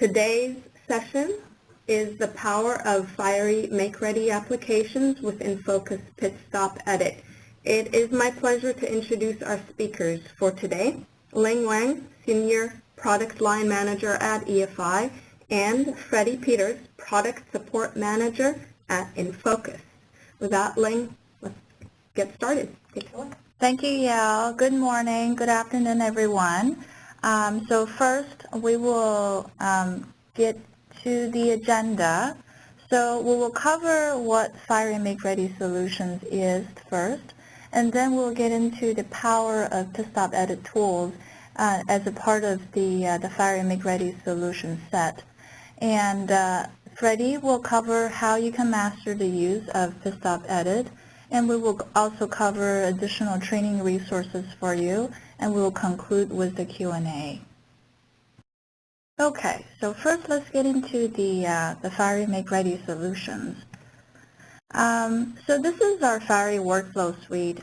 Today's session is the power of Fiery Makeready applications with Enfocus PitStop Edit. It is my pleasure to introduce our speakers for today, Ling Wang, Senior Product Line Manager at EFI, and Freddie Peters, Product Support Manager at Enfocus. With that, Ling, let's get started. Take it away. Thank you, Yale. Good morning, good afternoon, everyone. So first, we will get to the agenda. So we will cover what Fiery Makeready Solutions is first, and then we'll get into the power of PitStop Edit tools as a part of the Fiery Makeready Solution set. And Freddie will cover how you can master the use of PitStop Edit, and we will also cover additional training resources for you, and we will conclude with the Q&A. Okay, so first let's get into the Fiery Makeready Solutions. So this is our Fiery Workflow Suite.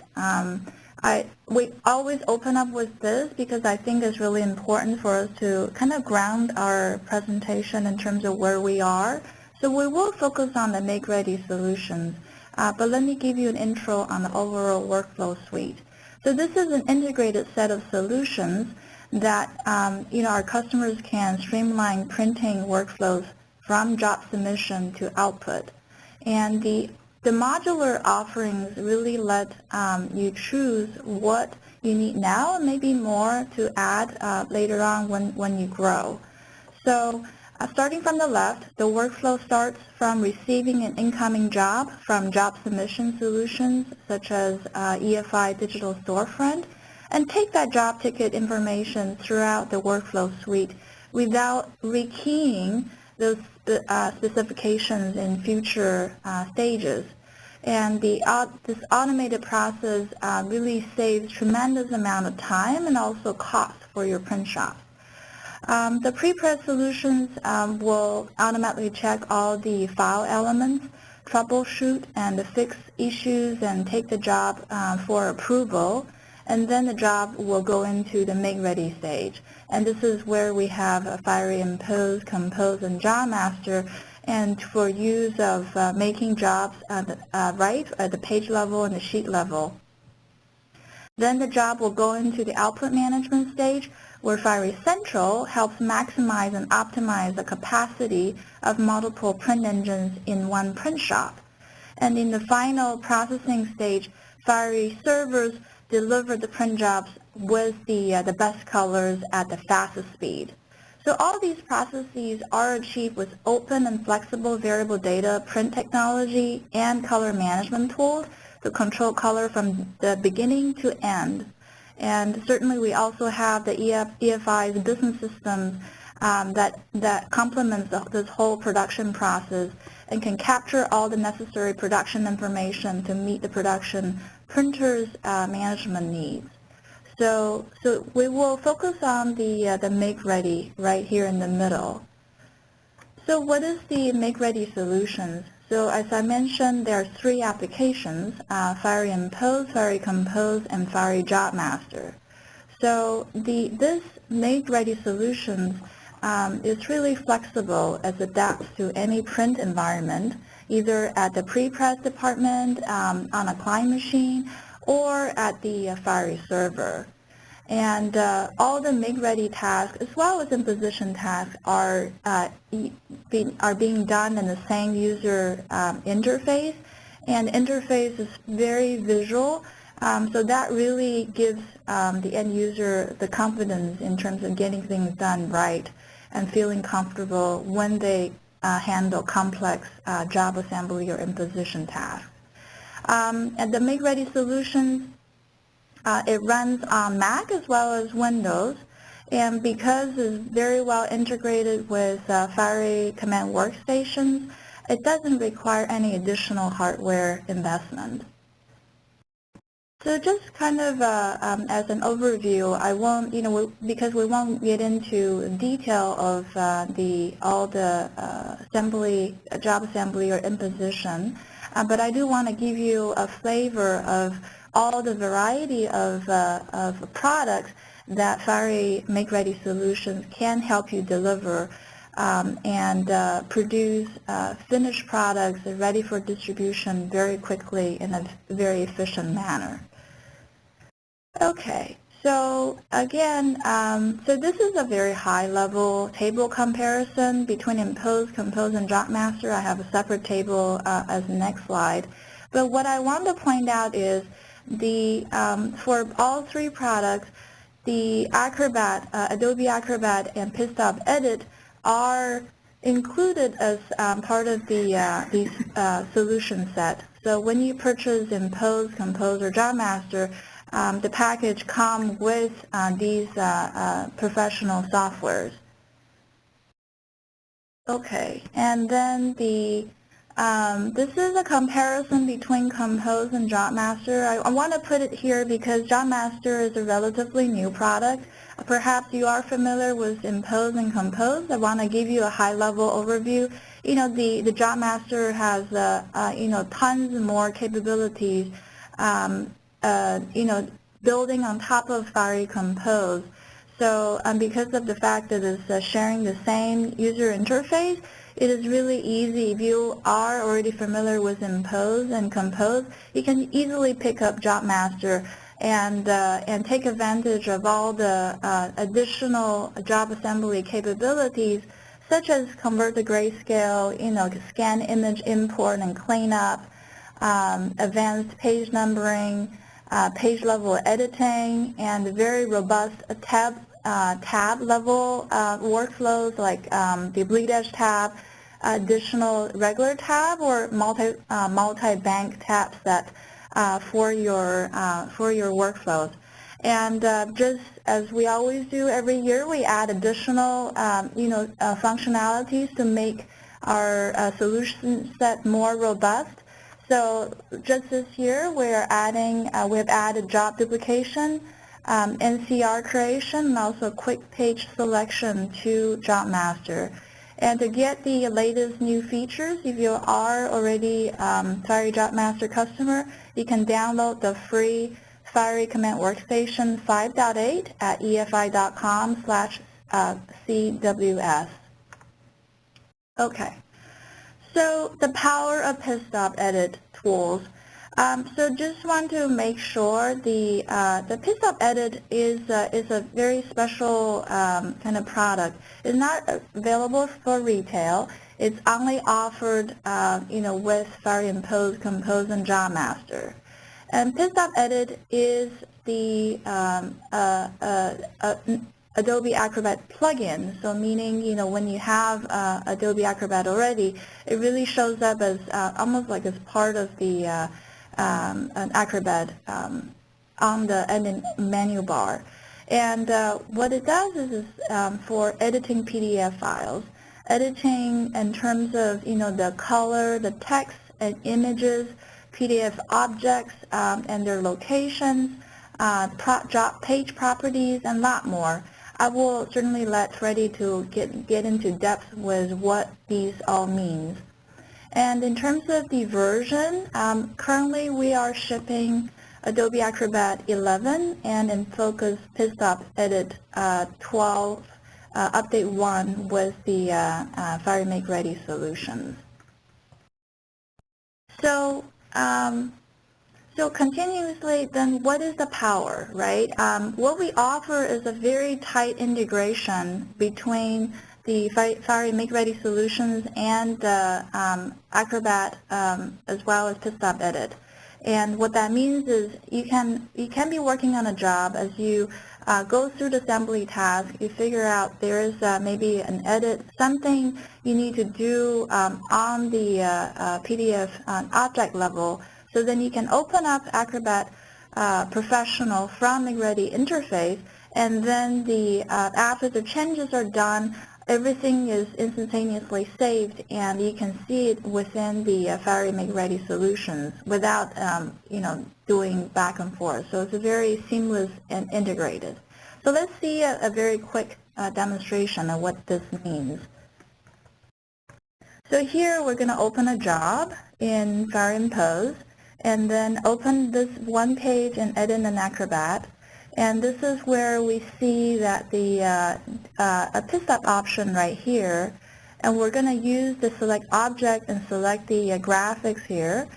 We always open up with this because I think it's really important for us to kind of ground our presentation in terms of where we are. So we will focus on the Makeready Solutions. But let me give you an intro on the overall workflow suite. So this is an integrated set of solutions that our customers can streamline printing workflows from job submission to output. And the modular offerings really let you choose what you need now and maybe more to add later on when you grow. So starting from the left, the workflow starts from receiving an incoming job from job submission solutions such as EFI Digital Storefront, and take that job ticket information throughout the workflow suite without rekeying those specifications in future stages. And this automated process really saves tremendous amount of time and also cost for your print shops. The pre-press solutions will automatically check all the file elements, troubleshoot and fix issues, and take the job for approval. And then the job will go into the Makeready stage. And this is where we have a Fiery Impose, Compose, and Job Master, and for use of making jobs right at the page level and the sheet level. Then the job will go into the output management stage, where Fiery Central helps maximize and optimize the capacity of multiple print engines in one print shop. And in the final processing stage, Fiery servers deliver the print jobs with the best colors at the fastest speed. So all these processes are achieved with open and flexible variable data print technology and color management tools to control color from the beginning to end. And certainly we also have the EFI's business systems that complements this whole production process and can capture all the necessary production information to meet the production printers' management needs. So we will focus on the Makeready right here in the middle. So what is the Makeready Solutions? So as I mentioned, there are three applications, Fiery Impose, Fiery Compose, and Fiery Job Master. So this Makeready Solutions is really flexible as it adapts to any print environment, either at the pre-press department, on a client machine, or at the Fiery server. And all the Makeready tasks, as well as imposition tasks, are being done in the same user interface. And the interface is very visual, so that really gives the end user the confidence in terms of getting things done right and feeling comfortable when they handle complex job assembly or imposition tasks. And the Makeready Solutions, it runs on Mac as well as Windows, and because it's very well integrated with Fiery Command workstations, it doesn't require any additional hardware investment. So just kind of as an overview, I won't, because we won't get into detail of all the assembly, job assembly or imposition, but I do want to give you a flavor of all the variety of products that Fiery Makeready Solutions can help you deliver and produce finished products ready for distribution very quickly in a very efficient manner. Okay, so again, so this is a very high-level table comparison between Impose, Compose, and JobMaster. I have a separate table as the next slide. But what I want to point out is for all three products, the Acrobat, Adobe Acrobat and PitStop Edit are included as part of these solution set. So when you purchase Impose, Compose, or JobMaster, the package comes with these professional softwares. Okay, and then this is a comparison between Compose and JobMaster. I want to put it here because JobMaster is a relatively new product. Perhaps you are familiar with Impose and Compose. I want to give you a high-level overview. You know, the JobMaster has tons more capabilities. Building on top of Fiery Compose. So because of the fact that it's sharing the same user interface, it is really easy. If you are already familiar with Impose and Compose, you can easily pick up JobMaster and take advantage of all the additional job assembly capabilities, such as convert to grayscale, scan image import and cleanup, advanced page numbering, page level editing, and very robust tab level workflows like the bleed edge tab, additional regular tab, or multi-bank tab set for your workflows. And just as we always do every year, we add additional functionalities to make our solution set more robust. So just this year, we've added job duplication, NCR creation, and also quick page selection to JobMaster. And to get the latest new features, if you are already Fiery JobMaster customer, you can download the free Fiery Command Workstation 5.8 at efi.com/CWS. Okay. So the power of PitStop Edit tools. So just want to make sure the PitStop Edit is a very special kind of product. It's not available for retail. It's only offered with Fiery Impose, Compose, and JobMaster. And PitStop Edit is the Adobe Acrobat plugin, so meaning, when you have Adobe Acrobat already, it really shows up as almost like as part of the an Acrobat on the edit menu bar. And what it does is for editing PDF files, editing in terms of, the color, the text, and images, PDF objects, and their locations, job page properties, and a lot more. I will certainly let Freddie to get into depth with what these all means. And in terms of the version, currently we are shipping Adobe Acrobat 11 and Enfocus PitStop Edit 12 Update 1 with the Fiery Makeready solutions. So continuously, then what is the power, right? What we offer is a very tight integration between the Fiery Makeready solutions and the Acrobat as well as PitStop Edit. And what that means is you can be working on a job as you go through the assembly task. You figure out there is maybe an edit, something you need to do on the PDF object level. So then you can open up Acrobat Professional from Makeready interface, and then after the changes are done, everything is instantaneously saved, and you can see it within the Fiery Makeready solutions without doing back and forth. So it's a very seamless and integrated. So let's see a very quick demonstration of what this means. So here we're going to open a job in Fiery Impose, and then open this one page and edit in Acrobat. And this is where we see that the a PitStop option right here and we're going to use the select object and select the graphics here.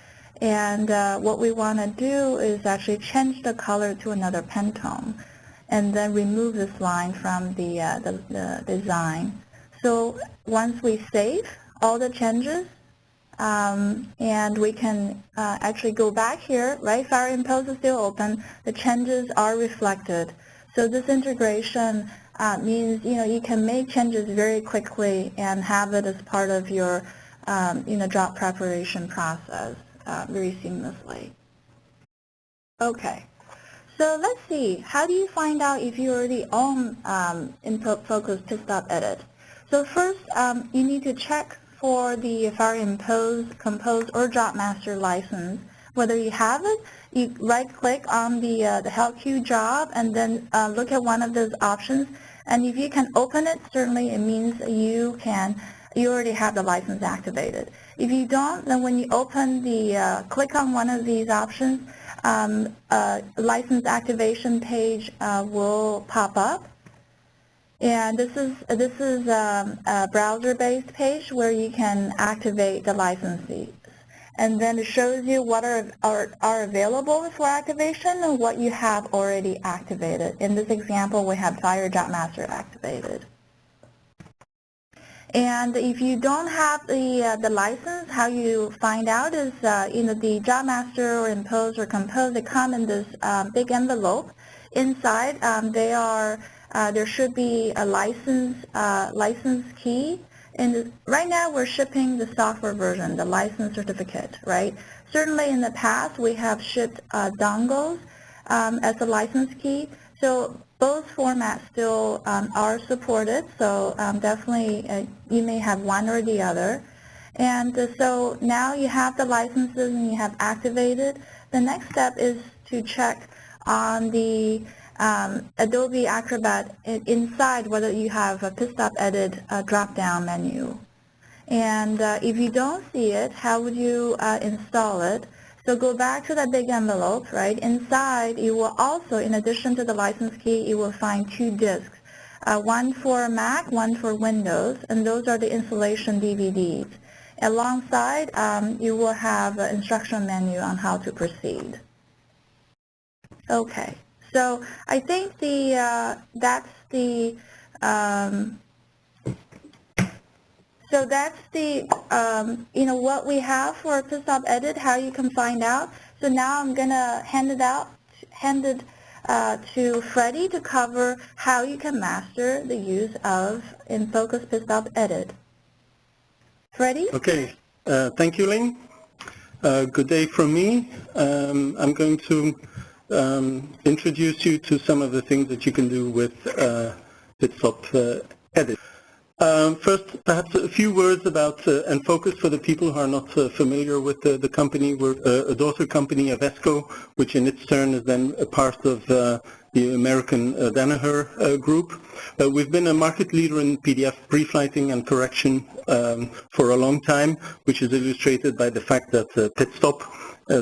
And what we want to do is actually change the color to another Pantone, and then remove this line from the design. So once we save all the changes, and we can actually go back here, right? Fiery Impose is still open. The changes are reflected. So this integration means, you can make changes very quickly and have it as part of your, job preparation process very seamlessly. Okay. So let's see, how do you find out if you already own Enfocus PitStop Edit? So first, you need to check for the Fiery Impose, Compose, or Job Master license. Whether you have it, you right-click on the Help Queue job and then look at one of those options. And if you can open it, certainly it means you already have the license activated. If you don't, then when you open the, click on one of these options, license activation page will pop up. And this is a browser-based page where you can activate the licenses. And then it shows you what are available for activation and what you have already activated. In this example, we have Fiery Job Master activated. And if you don't have the license, how you find out is, the Job Master or Impose or Compose, they come in this big envelope. Inside, there should be a license key. And right now, we're shipping the software version, the license certificate, right? Certainly, in the past, we have shipped dongles as a license key. So both formats still are supported, so definitely you may have one or the other. And so now you have the licenses and you have activated. The next step is to check on the Adobe Acrobat inside whether you have a PitStop Edit drop-down menu. And if you don't see it, how would you install it? So go back to that big envelope, right? Inside, you will also, in addition to the license key, you will find 2 discs, one for Mac, one for Windows, and those are the installation DVDs. Alongside, you will have an instruction menu on how to proceed. Okay, so I think that's what we have for PitStop Edit, how you can find out. So now I'm going to hand it to Freddie to cover how you can master the use of Enfocus PitStop Edit. Freddie? Okay, thank you, Ling. Good day from me. I'm going to introduce you to some of the things that you can do with PitStop Edit. First, perhaps a few words about Enfocus for the people who are not familiar with the company. We're a daughter company of ESCO, which in its turn is then a part of the American Danaher group. We've been a market leader in PDF pre-flighting and correction for a long time, which is illustrated by the fact that PitStop,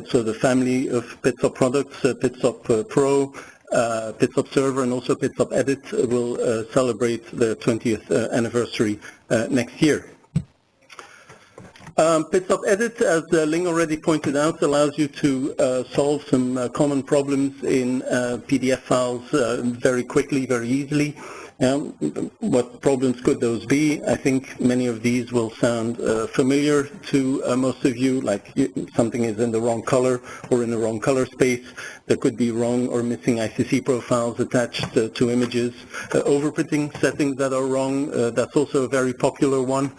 so the family of PitStop products, PitStop Pro, PitStop Server, and also PitStop Edit will celebrate the 20th anniversary next year. PitStop Edit, as Ling already pointed out, allows you to solve some common problems in PDF files very quickly, very easily. What problems could those be? I think many of these will sound familiar to most of you, like something is in the wrong color or in the wrong color space. There could be wrong or missing ICC profiles attached to images. Overprinting settings that are wrong, that's also a very popular one.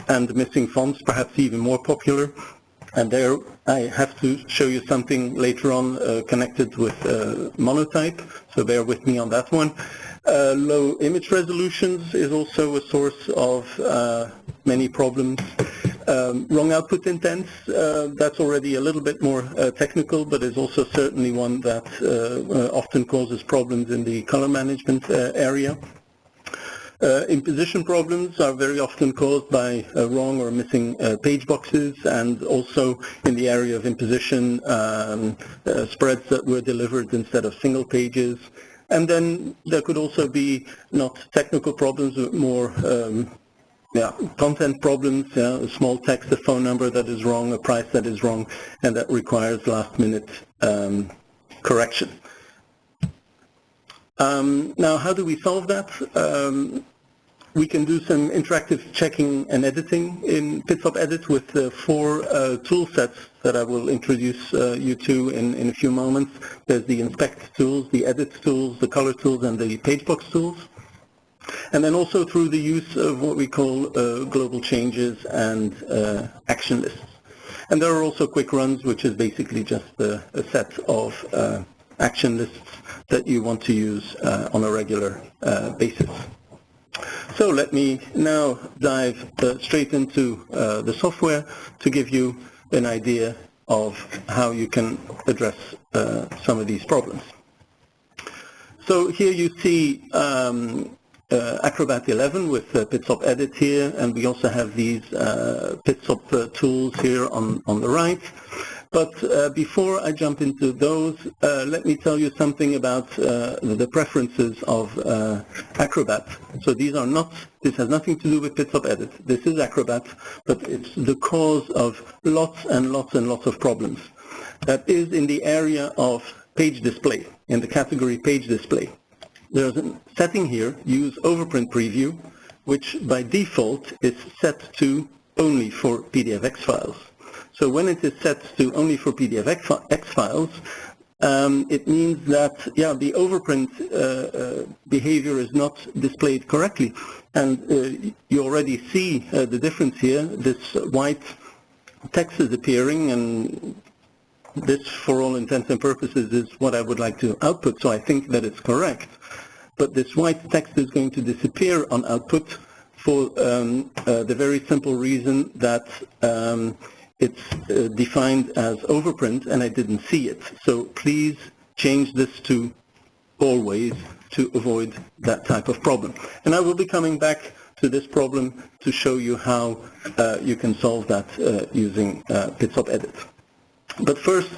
And missing fonts, perhaps even more popular. And there I have to show you something later on connected with monotype, so bear with me on that one. Low image resolutions is also a source of many problems. Wrong output intents, that's already a little bit more technical, but is also certainly one that often causes problems in the color management area. Imposition problems are very often caused by wrong or missing page boxes, and also in the area of imposition, spreads that were delivered instead of single pages. And then there could also be not technical problems, but more content problems, a small text, a phone number that is wrong, a price that is wrong, and that requires last-minute correction. Now, how do we solve that? We can do some interactive checking and editing in PitStop Edit with 4 tool sets that I will introduce you to in a few moments. There's the Inspect tools, the Edit tools, the Color tools, and the Pagebox tools. And then also through the use of what we call global changes and action lists. And there are also quick runs, which is basically just a set of action lists that you want to use on a regular basis. So let me now dive straight into the software to give you an idea of how you can address some of these problems. So here you see Acrobat 11 with PitStop Edit here, and we also have these PitStop tools here on the right. But before I jump into those, let me tell you something about the preferences of Acrobat. So these are not, this has nothing to do with PitStop Edit. This is Acrobat, but it's the cause of lots and lots and lots of problems. That is in the area of page display, in the category page display. There's a setting here, use overprint preview, which by default is set to only for PDFX files. So when it is set to only for PDFX files, it means that, the overprint behavior is not displayed correctly. And you already see the difference here. This white text is appearing, and this, for all intents and purposes, is what I would like to output, so I think that it's correct. But this white text is going to disappear on output for the very simple reason that it's defined as overprint and I didn't see it. So please change this to always to avoid that type of problem. And I will be coming back to this problem to show you how you can solve that using PitStop Edit. But first,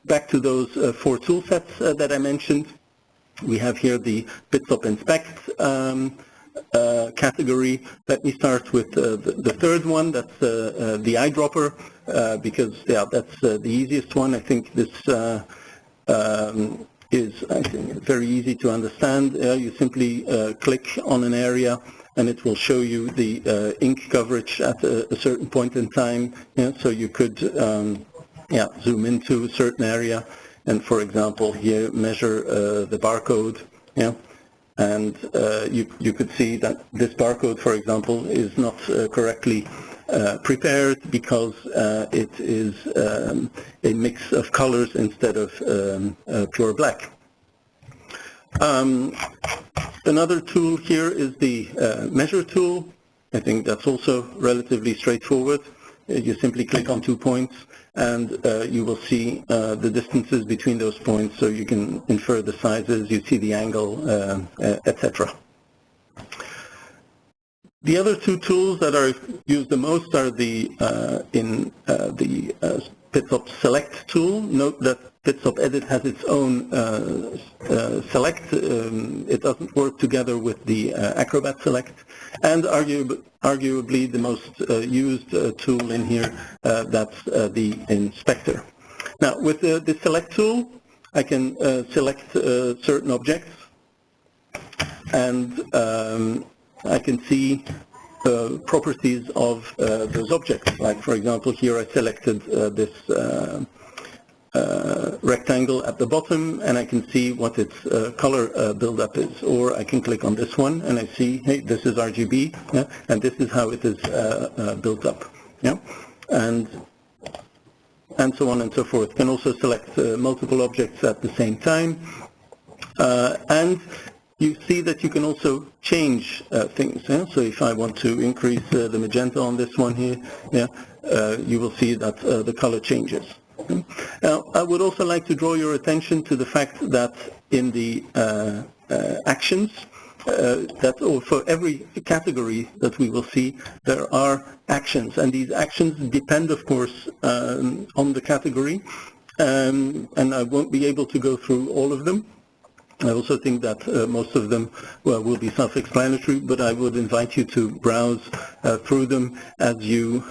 back to those 4 tool sets that I mentioned. We have here the PitStop Inspect category. Let me start with the third one, that's the eyedropper, because that's the easiest one. I think this is very easy to understand. You simply click on an area and it will show you the ink coverage at a certain point in time. So you could zoom into a certain area and, for example, here measure the barcode. And you could see that this barcode, for example, is not correctly prepared because it is a mix of colors instead of pure black. Another tool here is the measure tool. I think that's also relatively straightforward. You simply click on 2 points and you will see the distances between those points, so you can infer the sizes, you see the angle, etc. The other 2 tools that are used the most are the PitStop Select tool. Note that PitStop Edit has its own Select. It doesn't work together with the Acrobat Select. And arguably the most used tool in here, that's the Inspector. Now, with the Select tool, I can select certain objects, and I can see properties of those objects. Like, for example, here I selected this rectangle at the bottom, and I can see what its color buildup is. Or I can click on this one and I see, hey, this is RGB, and this is how it is built up, and so on and so forth. Can also select multiple objects at the same time, and you see that you can also change things. So if I want to increase the magenta on this one here, you will see that the color changes. Now, I would also like to draw your attention to the fact that in the actions, for every category that we will see, there are actions, and these actions depend, of course, on the category, and I won't be able to go through all of them. I also think that most of them will be self-explanatory, but I would invite you to browse through them as you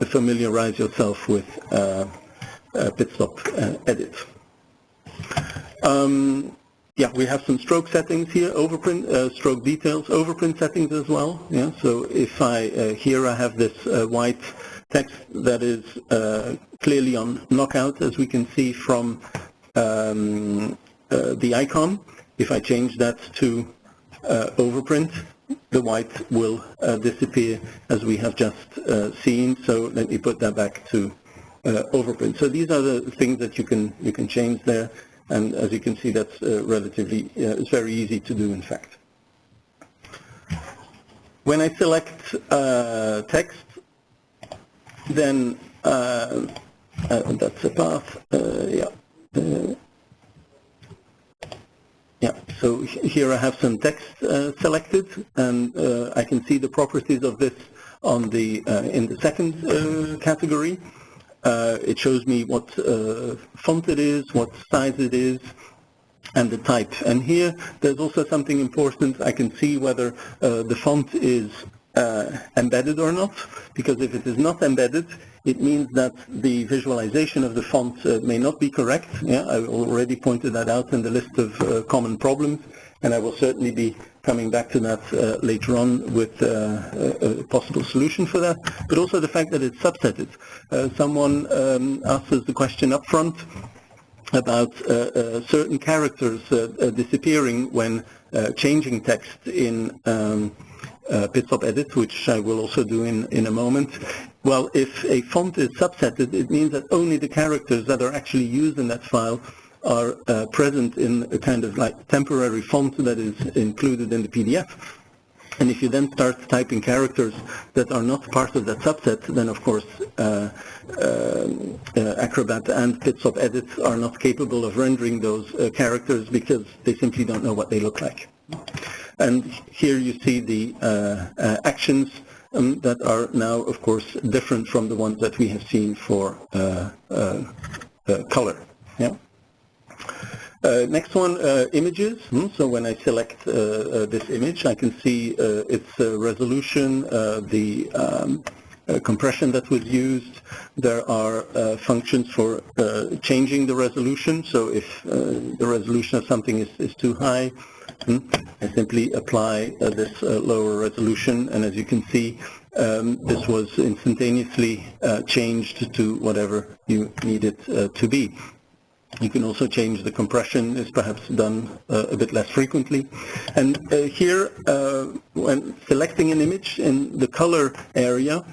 familiarize yourself with PitStop Edit. Yeah, we have some stroke settings here, overprint, stroke details, overprint settings as well. Yeah, so if here I have this white text that is clearly on knockout, as we can see from the icon. If I change that to overprint, the white will disappear, as we have just seen. So let me put that back to overprint. So these are the things that you can change there. And as you can see, that's relatively, it's very easy to do, in fact. When I select text, then that's a path, yeah, so here I have some text selected, and I can see the properties of this on the in the second category. It shows me what font it is, what size it is, and the type. And here there's also something important. I can see whether the font is embedded or not, because if it is not embedded, it means that the visualization of the font may not be correct. Yeah, I already pointed that out in the list of common problems, and I will certainly be coming back to that later on with a possible solution for that, but also the fact that it's subsetted. Someone asked us the question up front about certain characters disappearing when changing text in PitStop Edit, which I will also do in a moment. Well, if a font is subsetted, it means that only the characters that are actually used in that file are present in a kind of like temporary font that is included in the PDF. And if you then start typing characters that are not part of that subset, then of course Acrobat and PitStop Edit are not capable of rendering those characters because they simply don't know what they look like. And here you see the actions that are now, of course, different from the ones that we have seen for color. Yeah. Next one, images. So when I select this image, I can see its resolution, the compression that was used. There are functions for changing the resolution. So if the resolution of something is too high, I simply apply this lower resolution, and as you can see, this was instantaneously changed to whatever you need it to be. You can also change the compression. It's perhaps done a bit less frequently. And here, when selecting an image in the color area,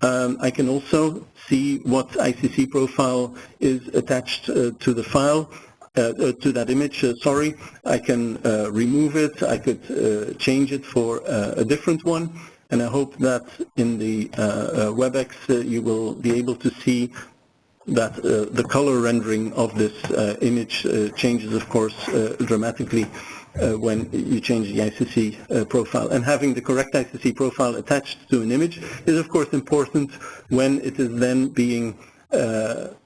I can also see what ICC profile is attached to the file, to that image, sorry. I can remove it. I could change it for a different one. And I hope that in the WebEx you will be able to see that the color rendering of this image changes, of course, dramatically when you change the ICC profile. And having the correct ICC profile attached to an image is, of course, important when it is then being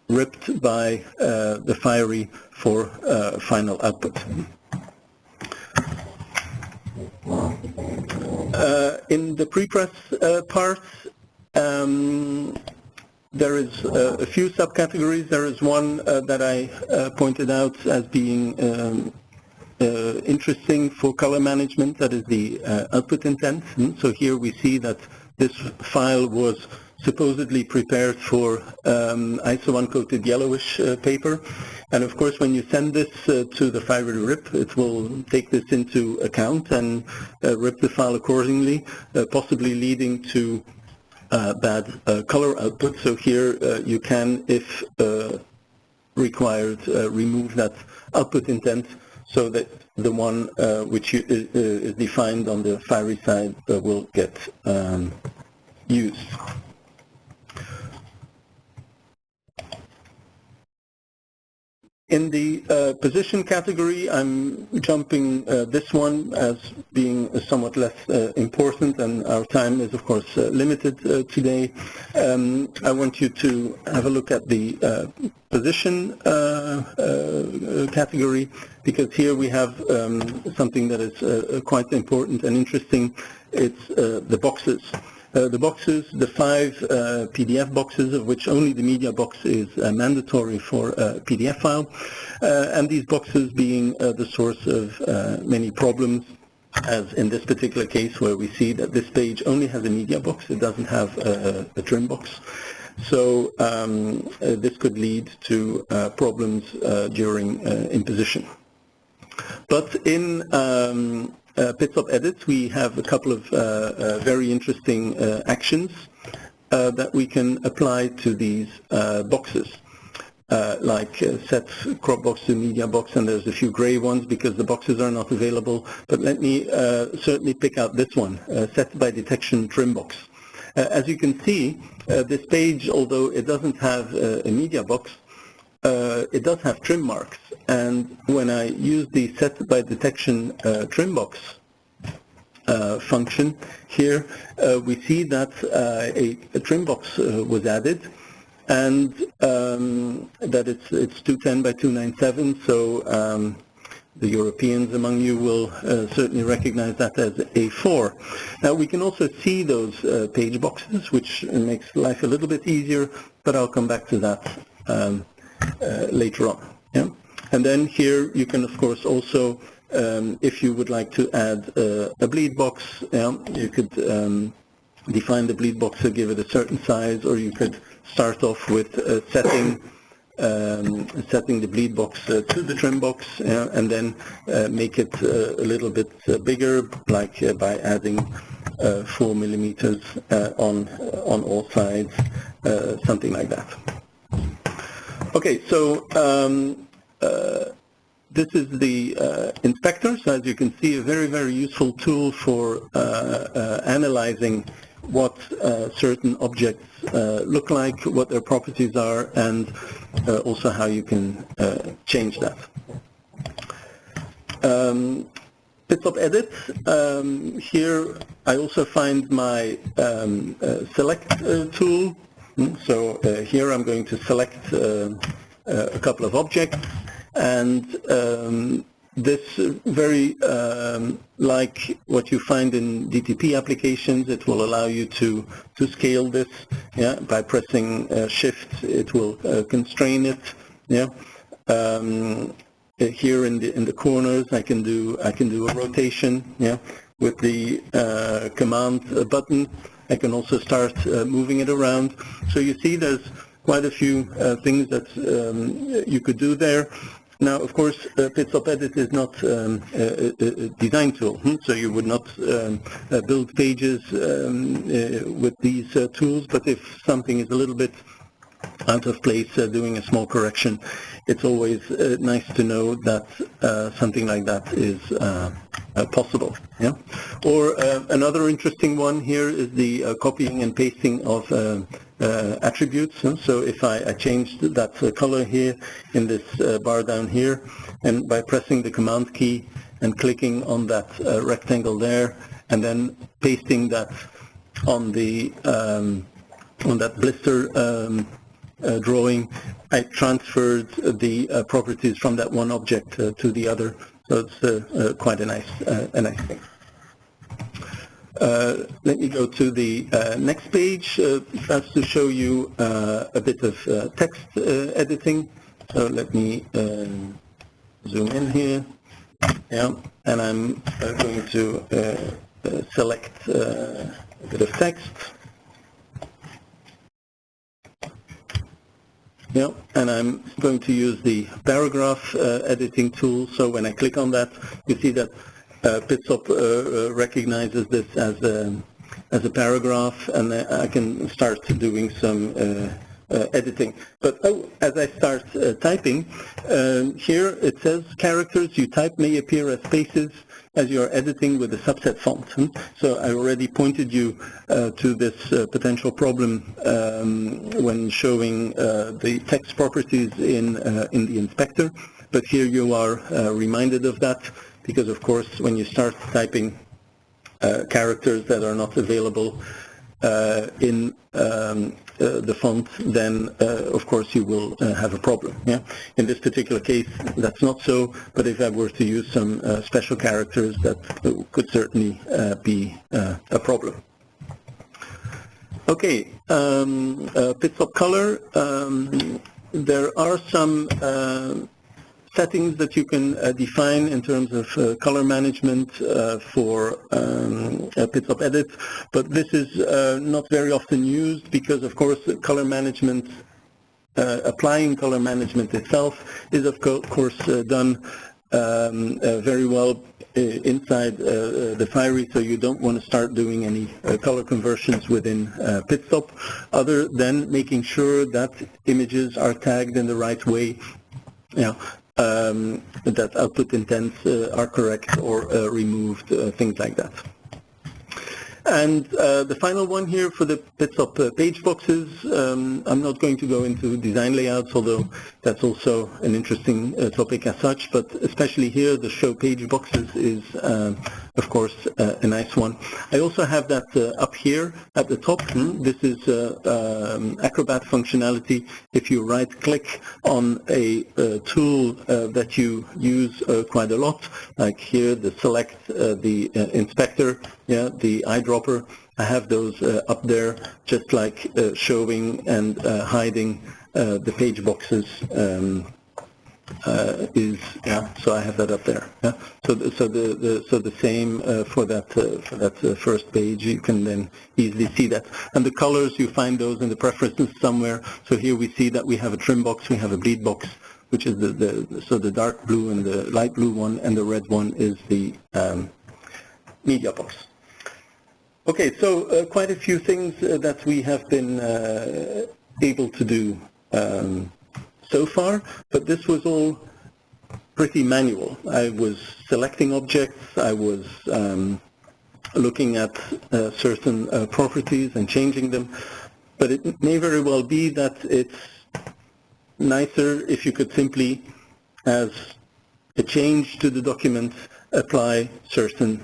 ripped by the Fiery for final output. In the prepress part, there is a few subcategories. There is one that I pointed out as being interesting for color management, that is the output intent. So here we see that this file was supposedly prepared for ISO uncoated yellowish paper. And of course, when you send this to the Fiery RIP, it will take this into account and rip the file accordingly, possibly leading to bad color output. So here you can, if required, remove that output intent so that the one which is defined on the Fiery side will get used. In the position category, I'm jumping this one as being somewhat less important, and our time is, of course, limited today. I want you to have a look at the position category, because here we have something that is quite important and interesting. It's the boxes. The boxes, the 5 PDF boxes, of which only the media box is mandatory for a PDF file, and these boxes being the source of many problems, as in this particular case where we see that this page only has a media box, it doesn't have a trim box. So this could lead to problems during imposition. But in PitStop Edit, we have a couple of very interesting actions that we can apply to these boxes. Like set crop box to media box, and there's a few gray ones because the boxes are not available, but let me certainly pick out this one, set by detection trim box. As you can see, this page, although it doesn't have a media box, it does have trim marks, and when I use the set by detection trim box function here, we see that a trim box was added, and that it's 210 by 297, so the Europeans among you will certainly recognize that as A4. Now we can also see those page boxes, which makes life a little bit easier, but I'll come back to that later on. Yeah? And then here you can of course also, if you would like to add a bleed box, you could define the bleed box to give it a certain size, or you could start off with setting the bleed box to the trim box, and then make it a little bit bigger, like by adding 4 millimeters on all sides, something like that. Okay, so this is the inspector. So as you can see, a very, very useful tool for analyzing what certain objects look like, what their properties are, and also how you can change that. PitStop Edit, here I also find my select tool. So here I'm going to select a couple of objects, and this very like what you find in DTP applications, it will allow you to scale this. Yeah, by pressing Shift, it will constrain it. Yeah, here in the corners, I can do a rotation. Yeah, with the Command button, I can also start moving it around. So you see, there's quite a few things that you could do there. Now, of course, PitStop Edit is not a design tool, so you would not build pages with these tools, but if something is a little bit out of place, doing a small correction, it's always nice to know that something like that is possible. Yeah? Or another interesting one here is the copying and pasting of attributes. So if I changed that color here in this bar down here, and by pressing the Command key and clicking on that rectangle there, and then pasting that on the on that blister drawing, I transferred the properties from that one object to the other. So it's quite a nice thing. Let me go to the next page. That's to show you a bit of text editing. So let me zoom in here. Yeah, and I'm going to select a bit of text. Yeah, and I'm going to use the paragraph editing tool. So when I click on that, you see that PitStop recognizes this as a paragraph, and I can start doing some editing. But as I start typing, here it says characters you type may appear as spaces as you are editing with a subset font. So I already pointed you to this potential problem when showing the text properties in the inspector. But here you are reminded of that, because of course when you start typing characters that are not available in the font, then of course you will have a problem. Yeah. In this particular case, that's not so. But if I were to use some special characters, that could certainly be a problem. Okay, PitStop color. There are some settings that you can define in terms of color management for PitStop Edit, but this is not very often used because, of course, color management, applying color management itself is, of course, done very well inside the Fiery, so you don't want to start doing any color conversions within PitStop, other than making sure that images are tagged in the right way, that output intents are correct or removed, things like that. And the final one here for the PitStop page boxes, I'm not going to go into design layouts, although that's also an interesting topic as such, but especially here, the show page boxes is, of course, a nice one. I also have that up here at the top. This is Acrobat functionality. If you right-click on a tool that you use quite a lot, like here, the select, the inspector, the eyedropper, I have those up there, just like showing and hiding the page boxes so I have that up there. So the same for that first page. You can then easily see that. And the colors, you find those in the preferences somewhere. So here we see that we have a trim box, we have a bleed box, which is the dark blue and the light blue one, and the red one is the media box. Okay, so quite a few things that we have been able to do so far, but this was all pretty manual. I was selecting objects, I was looking at certain properties and changing them, but it may very well be that it's nicer if you could simply, as a change to the document, apply certain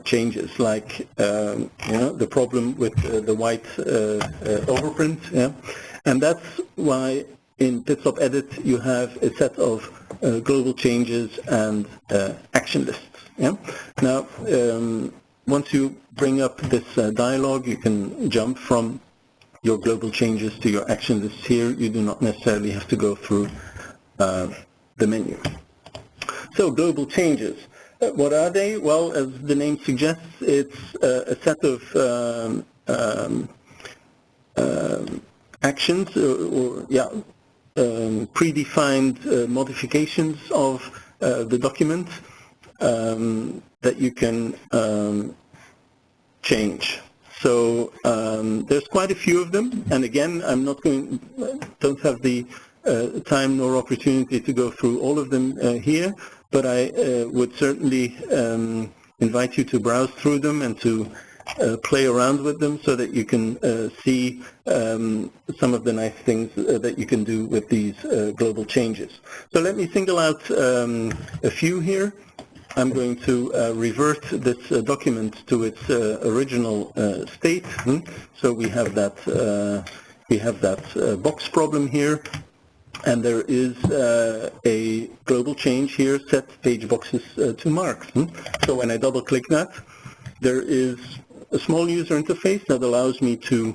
changes, like the problem with the white overprint, and that's why in PitStop Edit you have a set of global changes and action lists. Now, once you bring up this dialog, you can jump from your global changes to your action lists here. You do not necessarily have to go through the menu. So, global changes. What are they? Well, as the name suggests, it's a set of actions predefined modifications of the document that you can change. So there's quite a few of them, and again, don't have the time nor opportunity to go through all of them here, but I would certainly invite you to browse through them and to play around with them so that you can see some of the nice things that you can do with these global changes. So let me single out a few here. I'm going to revert this document to its original state. So we have that box problem here. And there is a global change here, set page boxes to marks. So when I double-click that, there is a small user interface that allows me to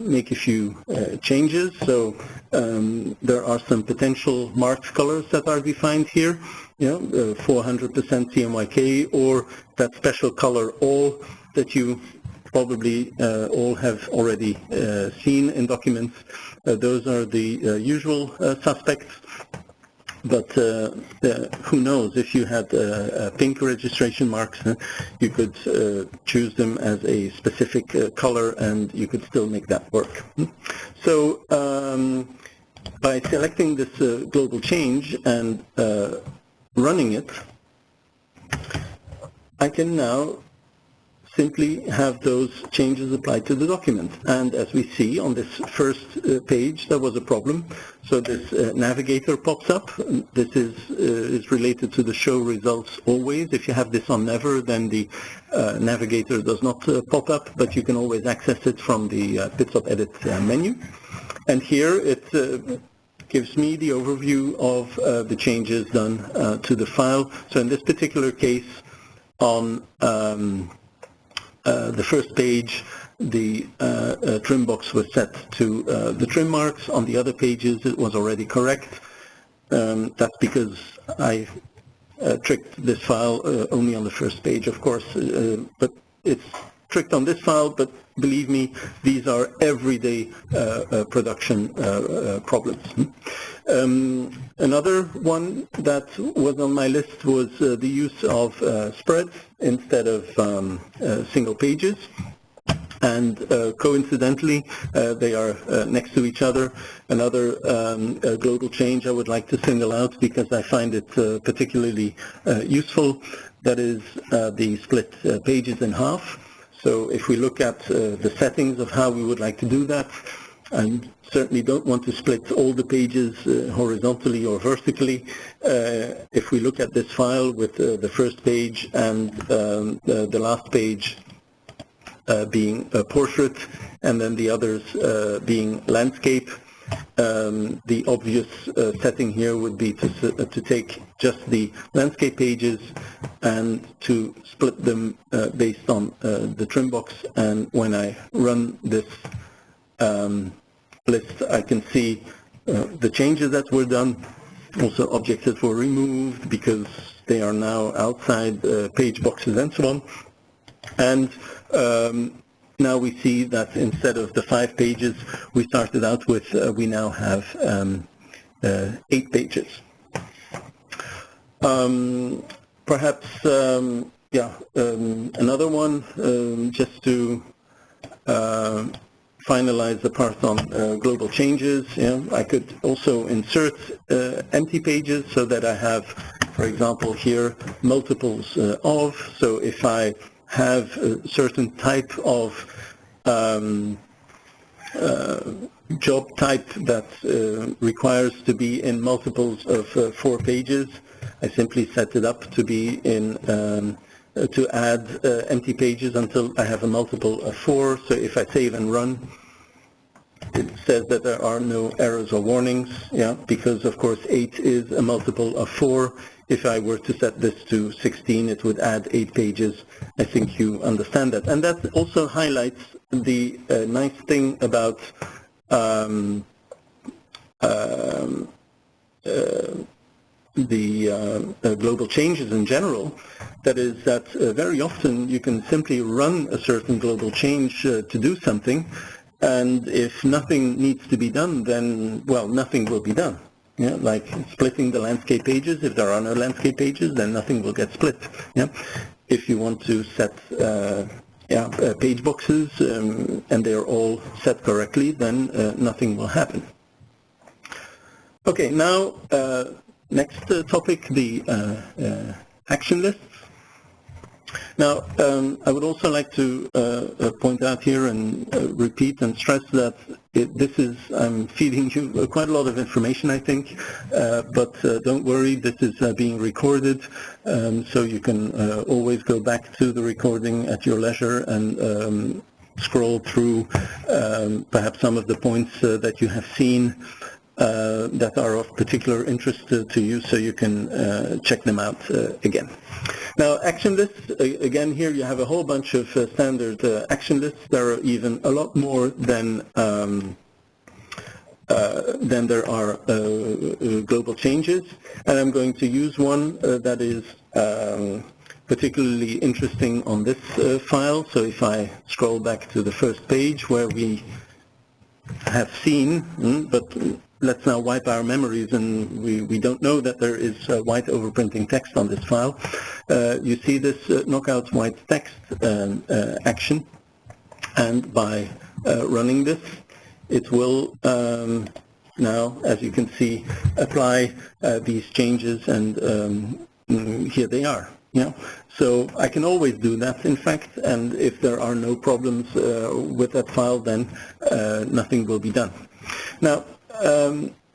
make a few changes. So there are some potential marked colors that are defined here, 400% CMYK, or that special color all that you probably all have already seen in documents. Those are the usual suspects, but who knows, if you had pink registration marks, you could choose them as a specific color and you could still make that work. So by selecting this global change and running it, I can now simply have those changes applied to the document. And as we see on this first page, there was a problem. So this navigator pops up. This is related to the show results always. If you have this on never, then the navigator does not pop up, but you can always access it from the PitStop Edit menu. And here it gives me the overview of the changes done to the file. So in this particular case, on the first page, the trim box was set to the trim marks. On the other pages, it was already correct. That's because I tricked this file only on the first page, of course, but it's tricked on this file, but believe me, these are everyday production problems. Another one that was on my list was the use of spreads instead of single pages. And coincidentally, they are next to each other. Another global change I would like to single out because I find it particularly useful, that is the split pages in half. So if we look at the settings of how we would like to do that, I certainly don't want to split all the pages horizontally or vertically. If we look at this file with the first page and the last page being a portrait, and then the others being landscape, the obvious setting here would be to take just the landscape pages and to split them based on the trim box. And when I run this list, I can see the changes that were done, also objects that were removed because they are now outside page boxes and so on. And now we see that instead of the 5 pages we started out with, we now have 8 pages. Perhaps, another one, just to finalize the part on global changes. I could also insert empty pages so that I have, for example, here multiples of. So if I have a certain type of job type that requires to be in multiples of 4 pages, I simply set it up to be in to add empty pages until I have a multiple of 4. So if I save and run, it says that there are no errors or warnings, because of course 8 is a multiple of 4. If I were to set this to 16, it would add 8 pages. I think you understand that. And that also highlights the nice thing about the global changes in general. That is that very often you can simply run a certain global change to do something, and if nothing needs to be done, then, well, nothing will be done. Like splitting the landscape pages. If there are no landscape pages, then nothing will get split. If you want to set page boxes and they are all set correctly, then nothing will happen. Okay, now next topic, the action lists. Now, I would also like to point out here and repeat and stress that I'm feeding you quite a lot of information, I think, but don't worry, this is being recorded, so you can always go back to the recording at your leisure and scroll through perhaps some of the points that you have seen that are of particular interest to you, so you can check them out again. Now, action lists, again, here you have a whole bunch of standard action lists. There are even a lot more than there are global changes, and I'm going to use one that is particularly interesting on this file. So if I scroll back to the first page where we have seen, but let's now wipe our memories, and we don't know that there is white overprinting text on this file. You see this knockout white text action, and by running this, it will now, as you can see, apply these changes, and here they are. Yeah, so I can always do that, in fact, and if there are no problems with that file, then nothing will be done. Now,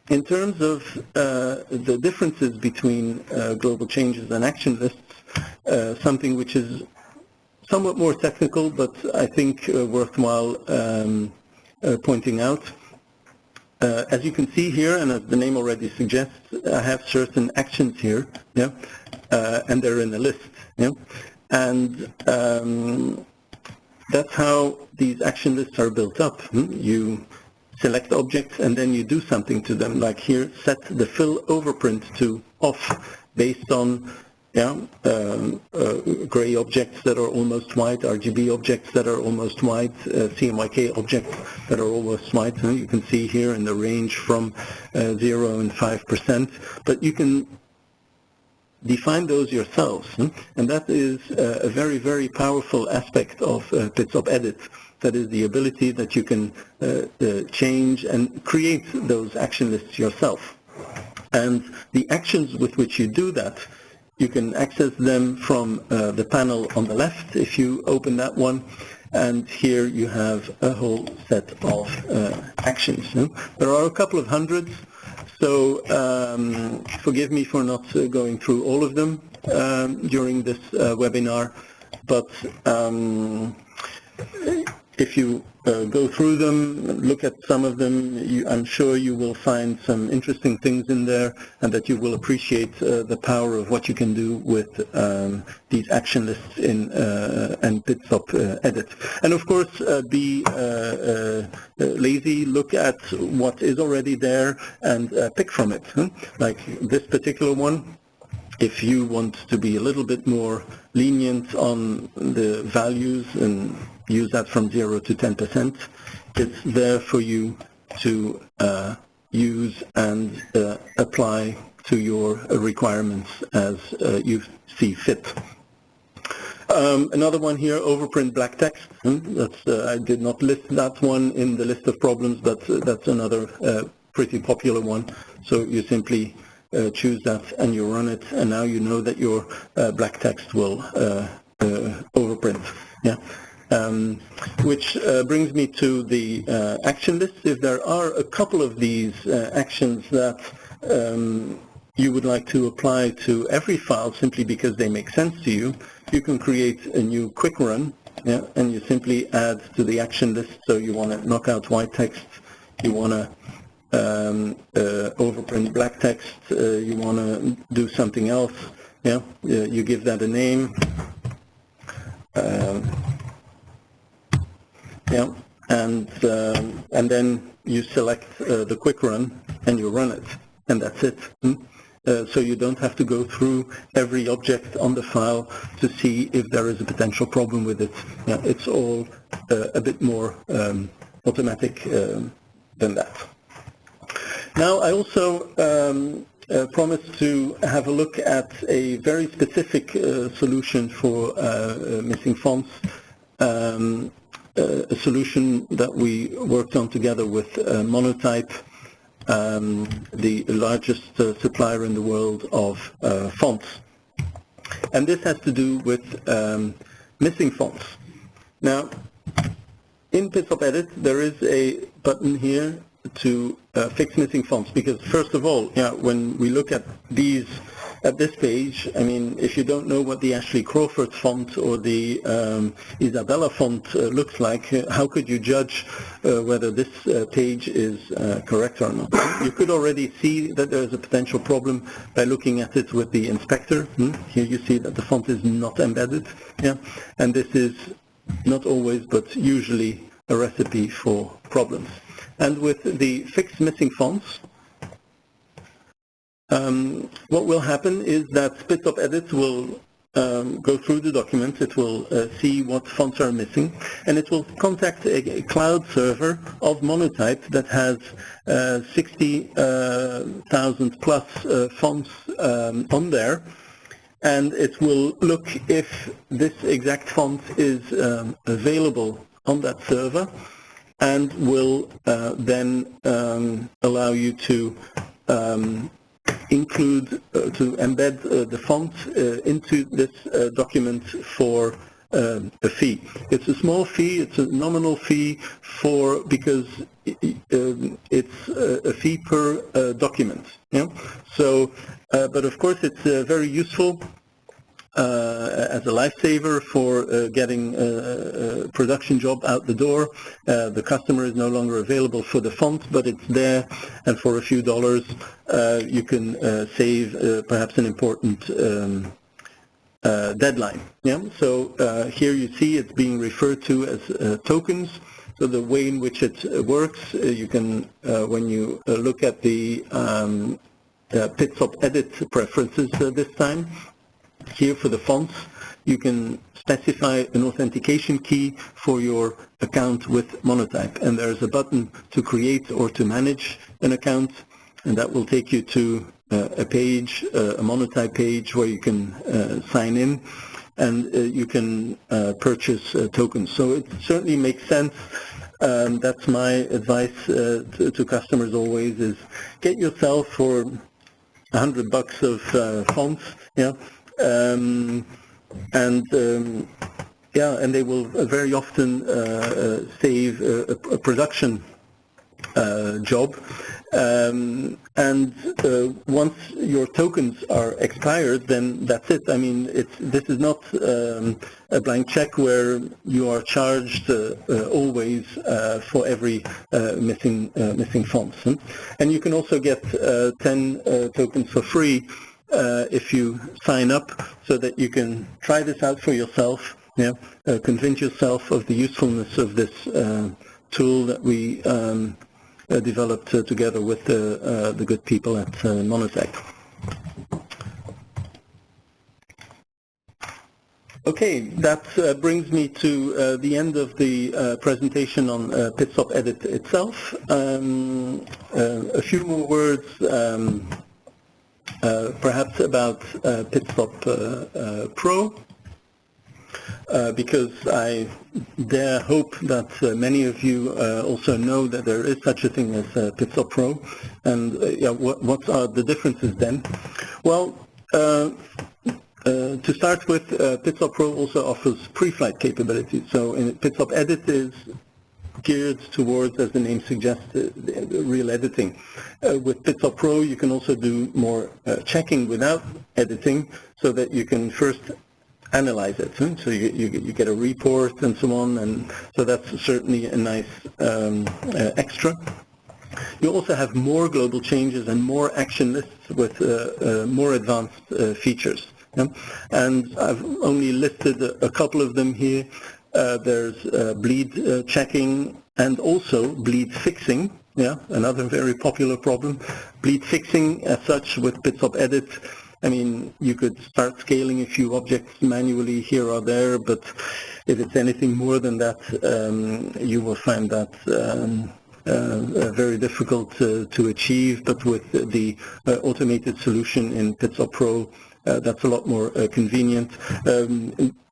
in terms of the differences between global changes and action lists, something which is somewhat more technical, but I think worthwhile pointing out. As you can see here, and as the name already suggests, I have certain actions here, yeah, and they're in a list, yeah, and that's how these action lists are built up. You select objects and then you do something to them, like here, set the fill overprint to off based on gray objects that are almost white, RGB objects that are almost white, CMYK objects that are almost white. You can see here in the range from 0 and 5%, but you can define those yourselves, and that is a very, very powerful aspect of PitStop Edit. That is the ability that you can change and create those action lists yourself. And the actions with which you do that, you can access them from the panel on the left if you open that one, and here you have a whole set of actions. There are a couple of hundreds, so forgive me for not going through all of them during this webinar, but if you go through them, look at some of them, I'm sure you will find some interesting things in there, and that you will appreciate the power of what you can do with these action lists in and PitStop Edit. And of course, be lazy, look at what is already there and pick from it. Like this particular one, if you want to be a little bit more lenient on the values and use that from 0 to 10%, it's there for you to use and apply to your requirements as you see fit. Another one here, overprint black text. That's, I did not list that one in the list of problems, but that's another pretty popular one. So you simply choose that and you run it, and now you know that your black text will overprint. Yeah. Which brings me to the action list. If there are a couple of these actions that you would like to apply to every file simply because they make sense to you, you can create a new quick run, yeah, and you simply add to the action list. So you want to knock out white text, you want to overprint black text, you want to do something else, yeah, you give that a name, yeah, and then you select the quick run and you run it, and that's it. So you don't have to go through every object on the file to see if there is a potential problem with it. Yeah, it's all a bit more automatic than that. Now, I also promised to have a look at a very specific solution for missing fonts, a solution that we worked on together with Monotype, the largest supplier in the world of fonts. And this has to do with missing fonts. Now, in PitStop Edit, there is a button here to fix missing fonts, because first of all, yeah, when we look at these at this page, I mean, if you don't know what the Ashley Crawford font or the Isabella font looks like, how could you judge whether this page is correct or not? You could already see that there is a potential problem by looking at it with the inspector. Here you see that the font is not embedded, yeah, and this is not always, but usually a recipe for problems. And with the fixed missing fonts, what will happen is that PitStop Edit will go through the document, it will see what fonts are missing, and it will contact a cloud server of Monotype that has 60,000 plus fonts on there, and it will look if this exact font is available on that server, and will then allow you to include, to embed the font into this document for a fee. It's a small fee, it's a nominal fee because it's a fee per document. Yeah? So, but of course it's very useful as a lifesaver for getting a production job out the door. The customer is no longer available for the font, but it's there, and for a few dollars you can save perhaps an important deadline. Yeah? So here you see it's being referred to as tokens. So the way in which it works, you can, when you look at the PitStop Edit preferences this time, here for the fonts, you can specify an authentication key for your account with Monotype. And there's a button to create or to manage an account, and that will take you to a page, a Monotype page, where you can sign in, and you can purchase tokens. So it certainly makes sense. That's my advice to customers always, is get yourself for $100 of fonts, yeah, and they will very often save a production job. Once your tokens are expired, then that's it. I mean, this is not a blank check where you are charged always for every missing fonts. And you can also get 10 tokens for free if you sign up, so that you can try this out for yourself. Yeah, convince yourself of the usefulness of this tool that we developed together with the good people at Monotech. Okay, that brings me to the end of the presentation on PitStop Edit itself. A few more words perhaps about PitStop Pro. Because I dare hope that many of you also know that there is such a thing as PitStop Pro, and what are the differences then? Well, to start with, PitStop Pro also offers pre-flight capabilities. So PitStop Edit is geared towards, as the name suggests, real editing. With PitStop Pro, you can also do more checking without editing, so that you can first analyze it. So you get a report and so on, and so that's certainly a nice extra. You also have more global changes and more action lists with more advanced features. Yeah? And I've only listed a couple of them here. There's bleed checking and also bleed fixing. Yeah, another very popular problem. Bleed fixing as such with PitStop Edit. I mean, you could start scaling a few objects manually here or there, but if it's anything more than that, you will find that very difficult to achieve. But with the automated solution in PitStop Pro, that's a lot more convenient.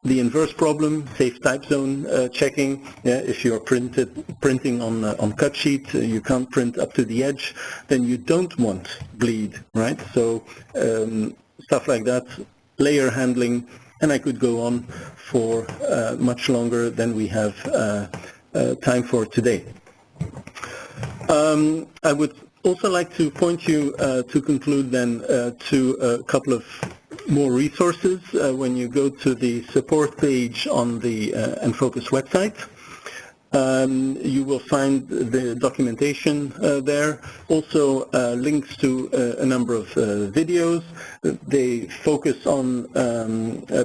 The inverse problem, safe type zone checking. Yeah, if you're printing on cut sheet, you can't print up to the edge, then you don't want bleed, right? So stuff like that, layer handling, and I could go on for much longer than we have time for today. I would also like to point you to conclude then to a couple of more resources when you go to the support page on the Enfocus website. You will find the documentation there, also links to a number of videos. They focus on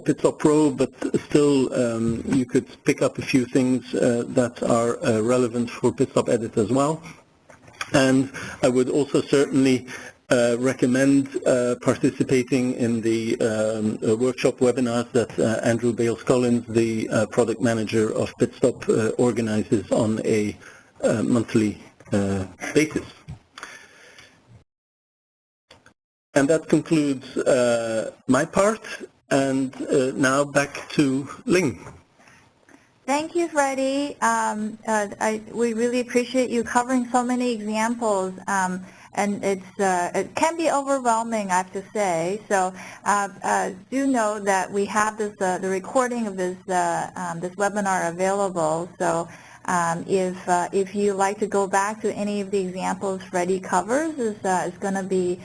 PitStop Pro, but still you could pick up a few things that are relevant for PitStop Edit as well. And I would also certainly recommend participating in the workshop webinars that Andrew Bales-Collins, the product manager of PitStop, organizes on a monthly basis. And that concludes my part, and now back to Ling. Thank you, Freddie. We really appreciate you covering so many examples. and it can be overwhelming, I have to say. So do know that we have this the recording of this this webinar available. So if you like to go back to any of the examples Freddie covers, is going to be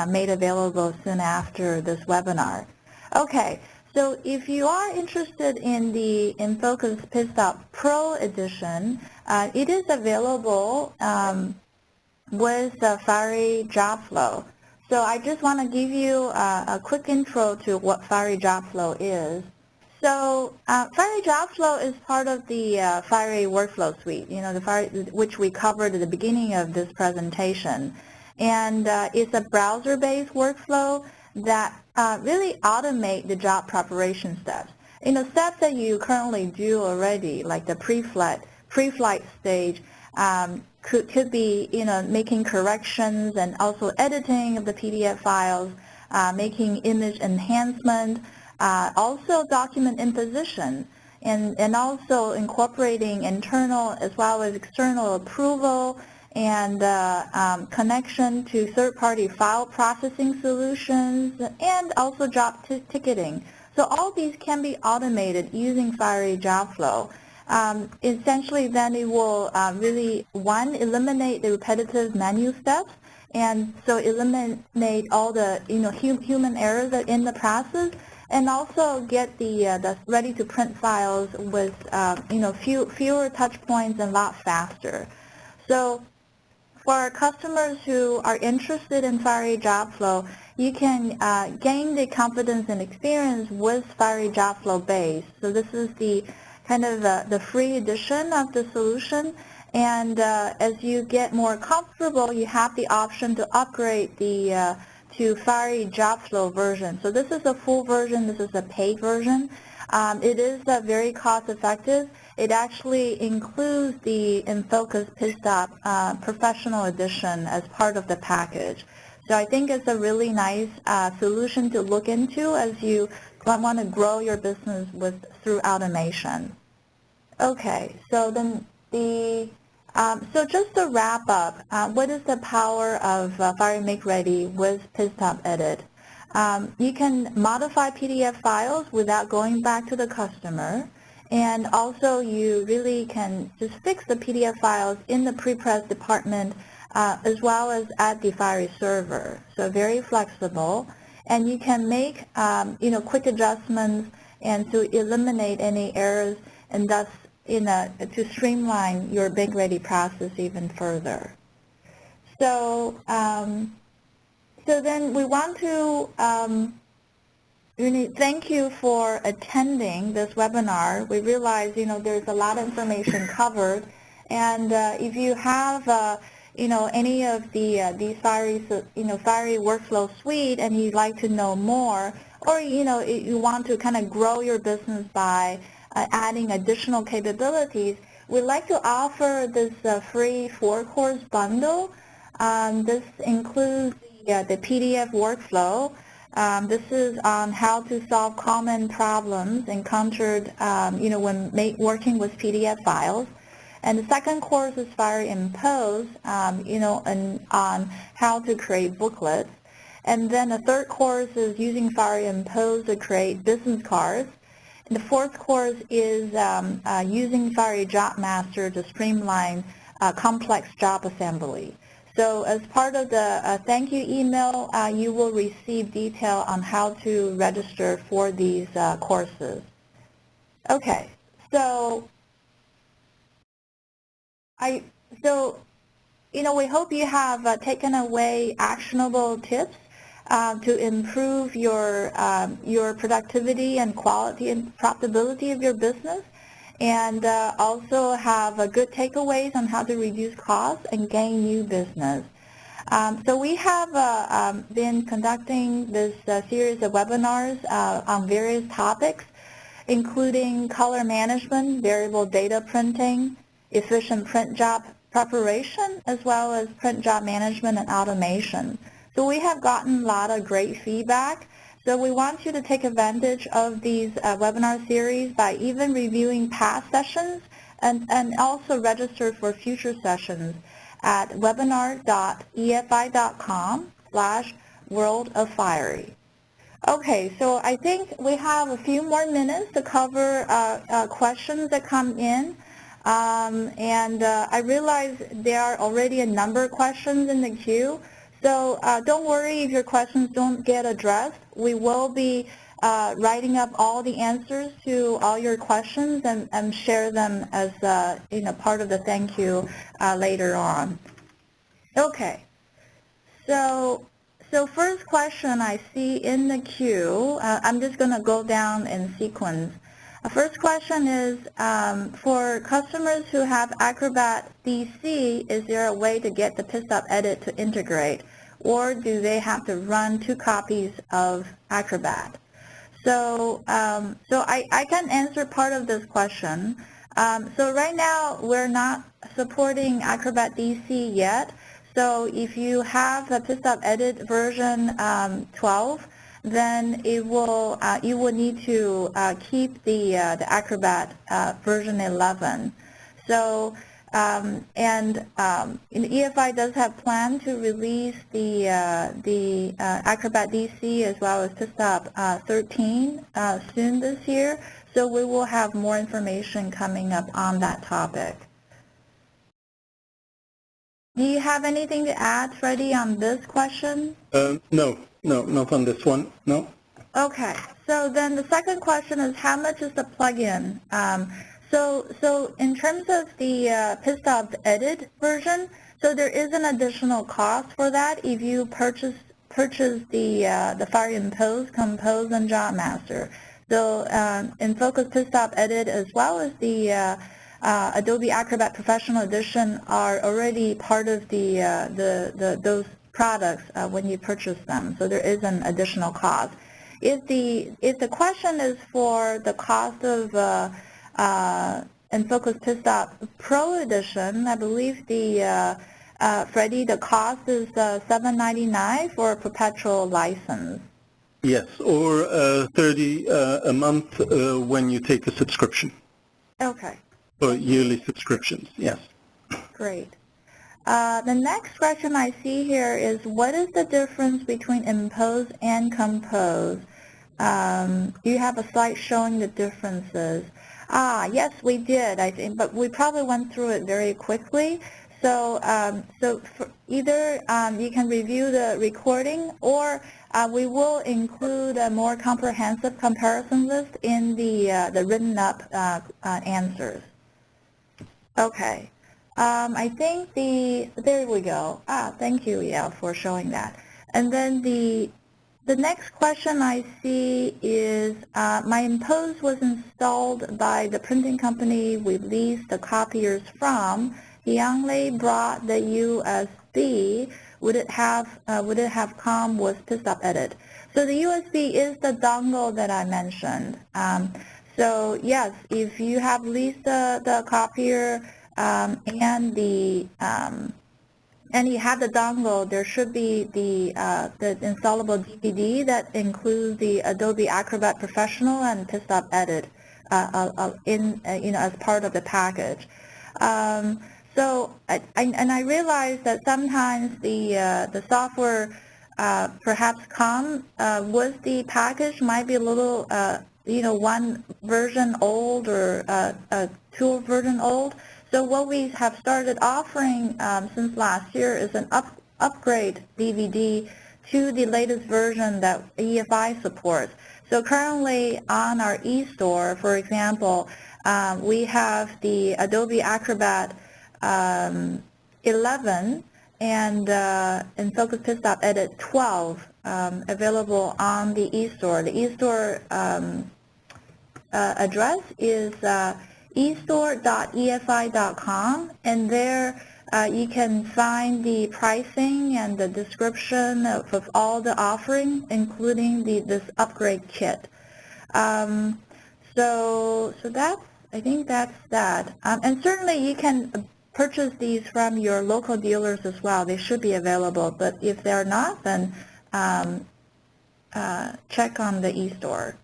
made available soon after this webinar. Okay. So if you are interested in the Enfocus PitStop Pro Edition, it is available with Fiery JobFlow. So I just want to give you a quick intro to what Fiery JobFlow is. So Fiery JobFlow is part of the Fiery Workflow Suite, you know, which we covered at the beginning of this presentation. And it's a browser-based workflow that really automate the job preparation steps. You know, steps that you currently do already, like the pre-flight stage, could be, you know, making corrections and also editing of the PDF files, making image enhancement, also document imposition, and also incorporating internal as well as external approval, and connection to third-party file processing solutions, and also job ticketing. So all these can be automated using Fiery JobFlow. Essentially, then it will really, one, eliminate the repetitive manual steps, and so eliminate all the, you know, human errors in the process, and also get the ready-to-print files with, you know, fewer touch points and a lot faster. So for our customers who are interested in Fiery JobFlow, you can gain the confidence and experience with Fiery JobFlow base. So this is the kind of the free edition of the solution. And as you get more comfortable, you have the option to upgrade to Fiery JobFlow version. So this is a full version. This is a paid version. It is very cost-effective. It actually includes the Enfocus PitStop Professional Edition as part of the package. So I think it's a really nice solution to look into as you want to grow your business through automation. Okay, so then so just to wrap up, what is the power of Fiery Makeready with PitStop Edit? You can modify PDF files without going back to the customer, and also you really can just fix the PDF files in the pre-press department as well as at the Fiery server. So very flexible, and you can make you know, quick adjustments and to eliminate any errors, and thus to streamline your Makeready process even further. So so then we want to really thank you for attending this webinar. We realize, you know, there's a lot of information covered, and if you have you know, any of these Fiery, you know, Fiery Workflow Suite, and you'd like to know more, or you know, you want to kind of grow your business by adding additional capabilities, we'd like to offer this free 4-course bundle. This includes the PDF workflow. This is on how to solve common problems encountered, you know, when working with PDF files. And the second course is Fiery Impose, you know, on how to create booklets. And then the third course is using Fiery Impose to create business cards. And the fourth course is using Fiery Job Master to streamline complex job assembly. So as part of the thank you email, you will receive detail on how to register for these courses. Okay, so you know, we hope you have taken away actionable tips to improve your productivity and quality and profitability of your business, and also have good takeaways on how to reduce costs and gain new business. So we have been conducting this series of webinars on various topics, including color management, variable data printing, efficient print job preparation, as well as print job management and automation. So we have gotten a lot of great feedback. So we want you to take advantage of these webinar series by even reviewing past sessions and also register for future sessions. at webinar.efi.com/worldofFiery. Okay, so I think we have a few more minutes to cover questions that come in. I realize there are already a number of questions in the queue. So don't worry if your questions don't get addressed. We will be writing up all the answers to all your questions and share them as part of the thank you later on. Okay, so first question I see in the queue, I'm just going to go down in sequence. First question is, for customers who have Acrobat DC, is there a way to get the PitStop Edit to integrate, or do they have to run 2 copies of Acrobat? So I can answer part of this question. So right now, we're not supporting Acrobat DC yet. So if you have the PitStop Edit version 12, then it will you will need to keep the Acrobat version 11. So EFI does have planned to release the Acrobat DC as well as PitStop 13 soon this year. So we will have more information coming up on that topic. Do you have anything to add, Freddie, on this question? No, not on this one, no. Okay, so then the second question is, how much is the plugin? So in terms of the PitStop Edit version, so there is an additional cost for that if you purchase the Fiery Impose, Compose, and Job Master. So Enfocus PitStop Edit as well as the Adobe Acrobat Professional Edition are already part of those products when you purchase them. So there is an additional cost. If the question is for the cost of Enfocus PitStop Pro Edition, I believe Freddie, the cost is $7.99 for a perpetual license. Yes, or $30 a month when you take a subscription. Okay. For yearly subscriptions, yes. Great. The next question I see here is, what is the difference between Impose and Compose? You have a slide showing the differences. Yes, we did, I think, but we probably went through it very quickly. So for either you can review the recording, or we will include a more comprehensive comparison list in the written up answers. Okay. I think there we go. Thank you, Yale, for showing that. And then the next question I see is, my Impose was installed by the printing company we leased the copiers from. He only brought the USB. Would it have come with PitStop Edit? So the USB is the dongle that I mentioned. So yes, if you have leased the copier and you have the dongle, there should be the installable DVD that includes the Adobe Acrobat Professional and PitStop Edit as part of the package. So I realize that sometimes the software perhaps come with the package might be a little one version old or two version old. So what we have started offering since last year is an upgrade DVD to the latest version that EFI supports. So currently on our eStore, for example, we have the Adobe Acrobat 11 and Enfocus PitStop Edit 12 available on the eStore. The eStore address is eStore.efi.com, and there you can find the pricing and the description of all the offerings, including this upgrade kit. So that's, I think that's that. And certainly you can purchase these from your local dealers as well. They should be available, but if they're not, then check on the eStore.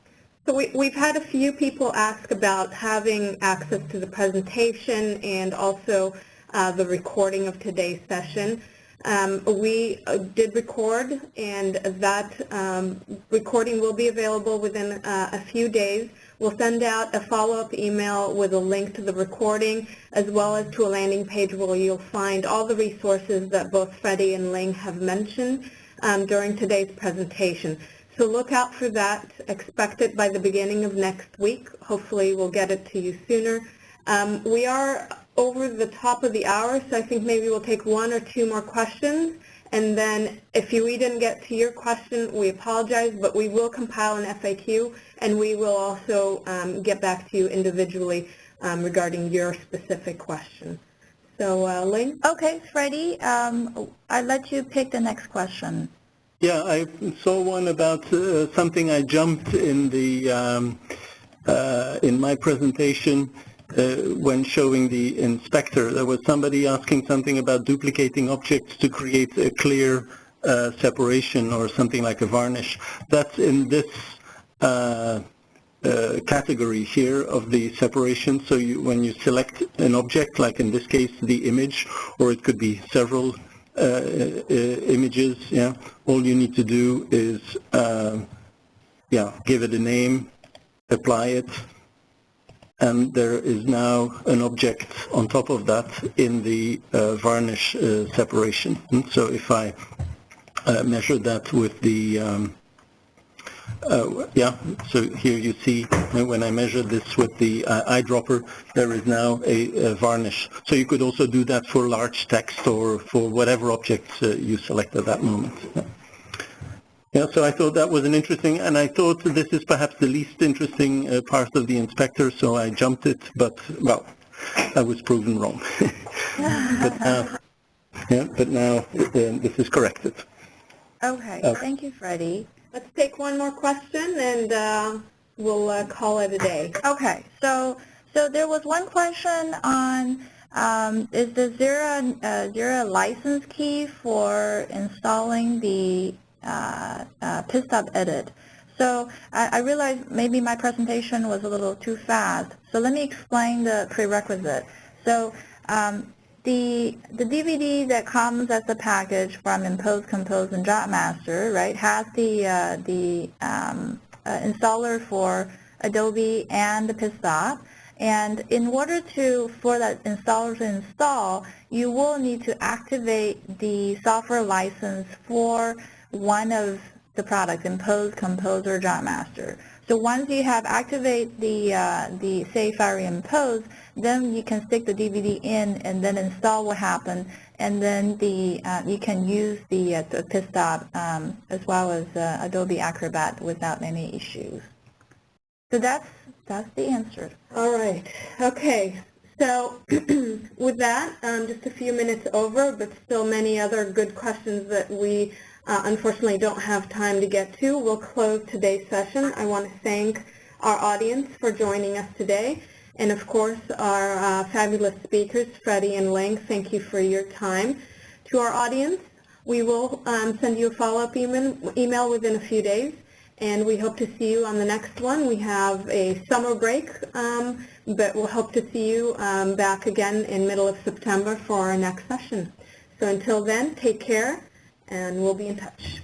So we've had a few people ask about having access to the presentation and also the recording of today's session. We did record, and that recording will be available within a few days. We'll send out a follow-up email with a link to the recording, as well as to a landing page where you'll find all the resources that both Freddie and Ling have mentioned during today's presentation. So look out for that. Expect it by the beginning of next week. Hopefully we'll get it to you sooner. We are over the top of the hour, so I think maybe we'll take one or two more questions. And then if we didn't get to your question, we apologize, but we will compile an FAQ, and we will also get back to you individually regarding your specific question. So, Ling? Okay, Freddie, I'll let you pick the next question. Yeah, I saw one about something I jumped in the in my presentation when showing the inspector. There was somebody asking something about duplicating objects to create a clear separation or something like a varnish. That's in this category here of the separation. So when you select an object, like in this case the image, or it could be several images, yeah, all you need to do is give it a name, apply it, and there is now an object on top of that in the varnish separation. And so if I measure that with the so here you see when I measure this with the eyedropper, there is now a varnish. So you could also do that for large text or for whatever objects you select at that moment. Yeah, so I thought that was an interesting, and I thought this is perhaps the least interesting part of the inspector, so I jumped it, but, well, I was proven wrong. but now this is corrected. Okay, thank you, Freddie. Let's take one more question, and we'll call it a day. Okay, so there was one question on is there a license key for installing the PitStop Edit? So I realized maybe my presentation was a little too fast, so let me explain the prerequisite. So the DVD that comes as a package from Impose, Compose, and JobMaster, right, has the installer for Adobe and the PitStop. And in order for that installer to install, you will need to activate the software license for one of the products, Impose, Compose, or JobMaster. So once you have activated the say Fiery Impose, then you can stick the DVD in, and then install will happen, and then you can use the PitStop as well as Adobe Acrobat without any issues. So that's the answer. All right. Okay. So with that, just a few minutes over, but still many other good questions that we unfortunately don't have time to get to. We'll close today's session. I want to thank our audience for joining us today, and of course our fabulous speakers, Freddie and Ling. Thank you for your time. To our audience, we will send you a follow-up email within a few days, and we hope to see you on the next one. We have a summer break, but we'll hope to see you back again in middle of September for our next session. So until then, take care, and we'll be in touch.